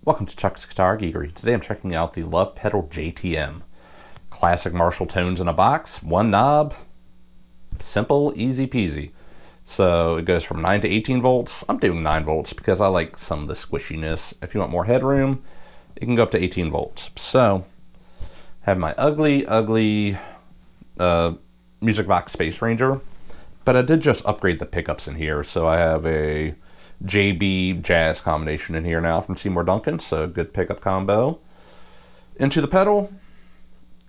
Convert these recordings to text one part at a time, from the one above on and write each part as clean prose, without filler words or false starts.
Welcome to Chuck's Guitar Geekery. Today I'm checking out the Lovepedal JTM. Classic Marshall tones in a box, one knob, simple, easy peasy. So it goes from 9 to 18 volts. I'm doing 9 volts because I like some of the squishiness. If you want more headroom, it can go up to 18 volts. So I have my ugly Music Box Space Ranger, but I did just upgrade the pickups in here. So I have a JB Jazz combination in here now from Seymour Duncan, so good pickup combo. Into the pedal,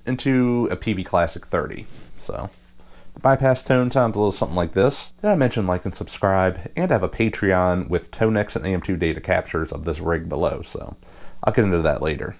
into a PV Classic 30. So the bypass tone sounds a little something like this. Did I mention like and subscribe? And I have a Patreon with Tonex and AM2 data captures of this rig below, so I'll get into that later.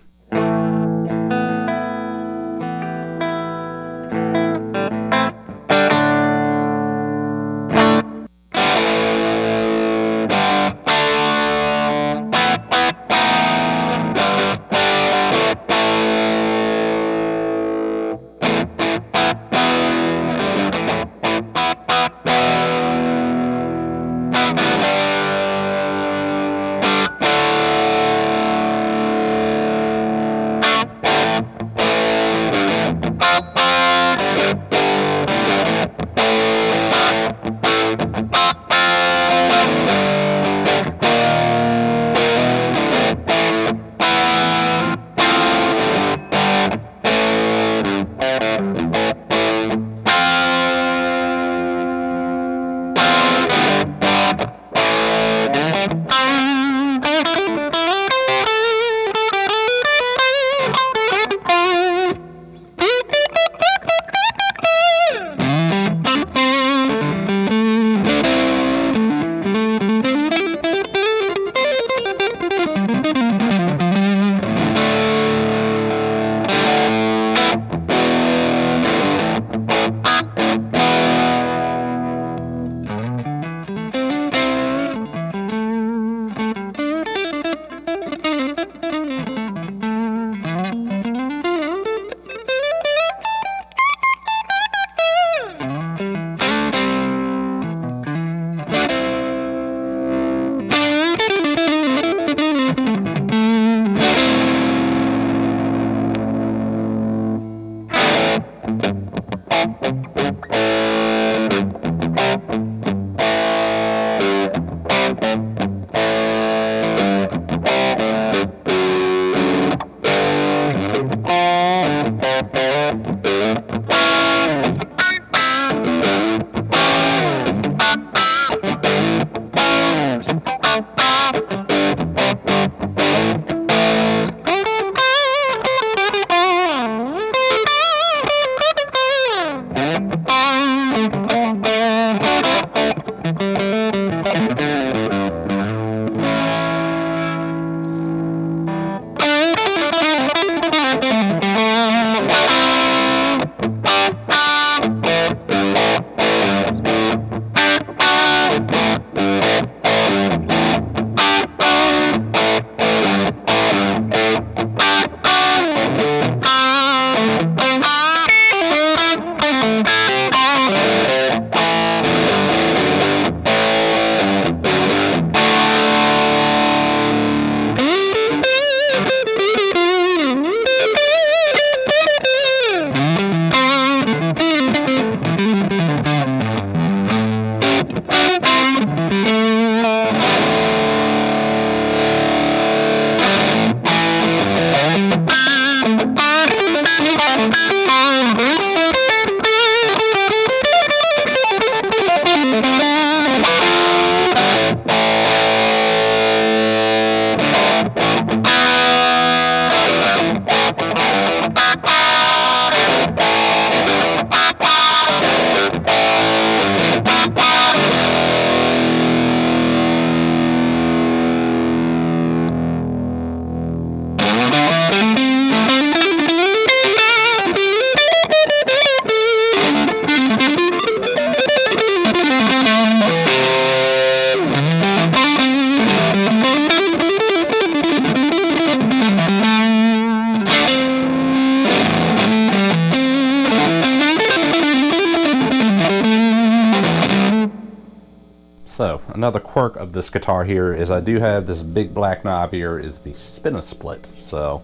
another quirk of this guitar here is I do have this big black knob here is the spin split. So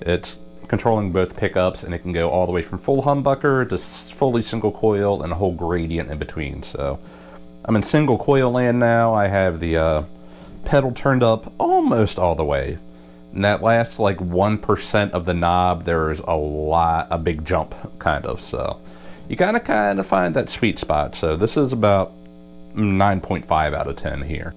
it's controlling both pickups, and it can go all the way from full humbucker to fully single coil and a whole gradient in between. So I'm in single coil land now. I have the pedal turned up almost all the way. And that last like 1% of the knob, there's a big jump kind of. So you gotta kind of find that sweet spot. So this is about 9.5 out of 10 here.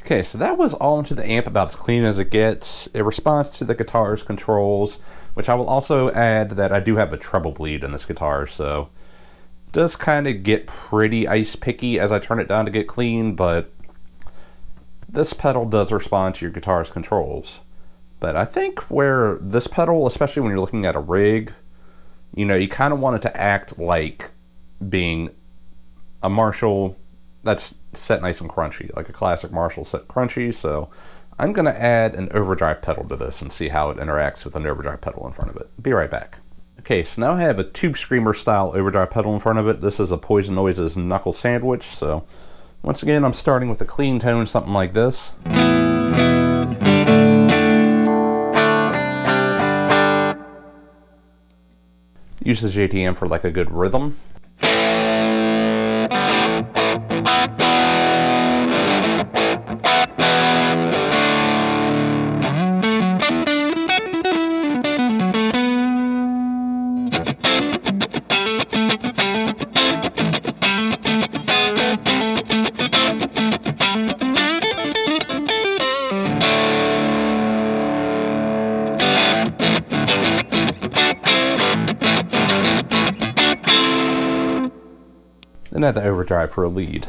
Okay, so that was all into the amp about as clean as it gets. It responds to the guitar's controls, which I will also add that I do have a treble bleed in this guitar, so it does kind of get pretty ice picky as I turn it down to get clean, but this pedal does respond to your guitar's controls. But I think where this pedal, especially when you're looking at a rig, you know, you kind of want it to act like being a Marshall that's set nice and crunchy, like a classic Marshall set crunchy. So I'm going to add an overdrive pedal to this and see how it interacts with an overdrive pedal in front of it. Be right back. Okay, so now I have a Tube Screamer style overdrive pedal in front of it. This is a Poison Noises Knuckle Sandwich. So once again, I'm starting with a clean tone, something like this. Use the JTM for like a good rhythm. Then add the overdrive for a lead.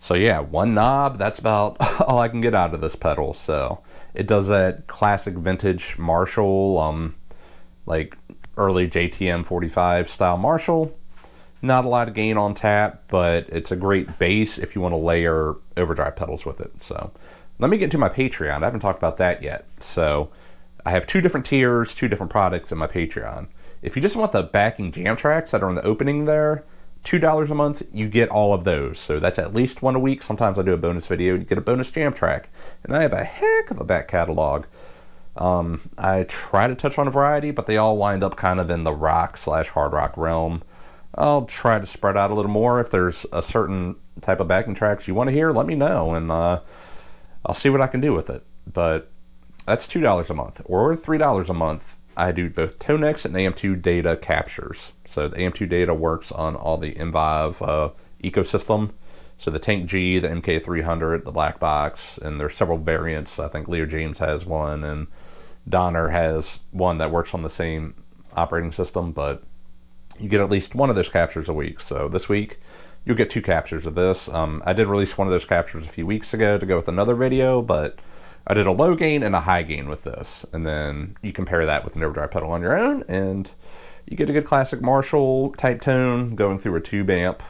So yeah, one knob, that's about all I can get out of this pedal. So it does that classic vintage Marshall, like early JTM 45 style Marshall. Not a lot of gain on tap, but it's a great bass if you want to layer overdrive pedals with it. So let me get to my Patreon. I haven't talked about that yet. So I have 2 different tiers, 2 different products in my Patreon. If you just want the backing jam tracks that are in the opening there, $2 a month, you get all of those. So that's at least 1 a week. Sometimes I do a bonus video and you get a bonus jam track. And I have a heck of a back catalog. I try to touch on a variety, but they all wind up kind of in the rock/hard rock realm. I'll try to spread out a little more. If there's a certain type of backing tracks you want to hear, let me know, and I'll see what I can do with it. But that's $2 a month, or $3 a month. I do both Tonex and AM2 data captures. So the AM2 data works on all the Envive ecosystem. So the Tank G, the MK300, the Black Box, and there's several variants. I think Leo James has one, and Donner has one that works on the same operating system, but you get at least one of those captures a week. So this week, you'll get 2 captures of this. I did release one of those captures a few weeks ago to go with another video, but I did a low gain and a high gain with this. And then you compare that with an overdrive pedal on your own, and you get a good classic Marshall type tone going through a tube amp.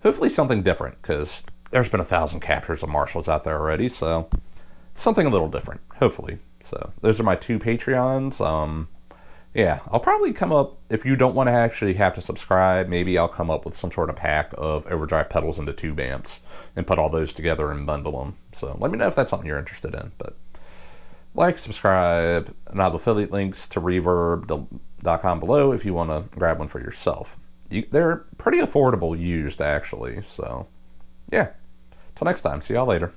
Hopefully something different, because there's been 1,000 captures of Marshalls out there already, so something a little different, hopefully. So those are my 2 Patreons. Yeah, I'll probably come up, if you don't want to actually have to subscribe, maybe I'll come up with some sort of pack of overdrive pedals into tube amps and put all those together and bundle them. So let me know if that's something you're interested in. But like, subscribe, and I have affiliate links to reverb.com below if you want to grab one for yourself. They're pretty affordable used, actually. So yeah, till next time, see y'all later.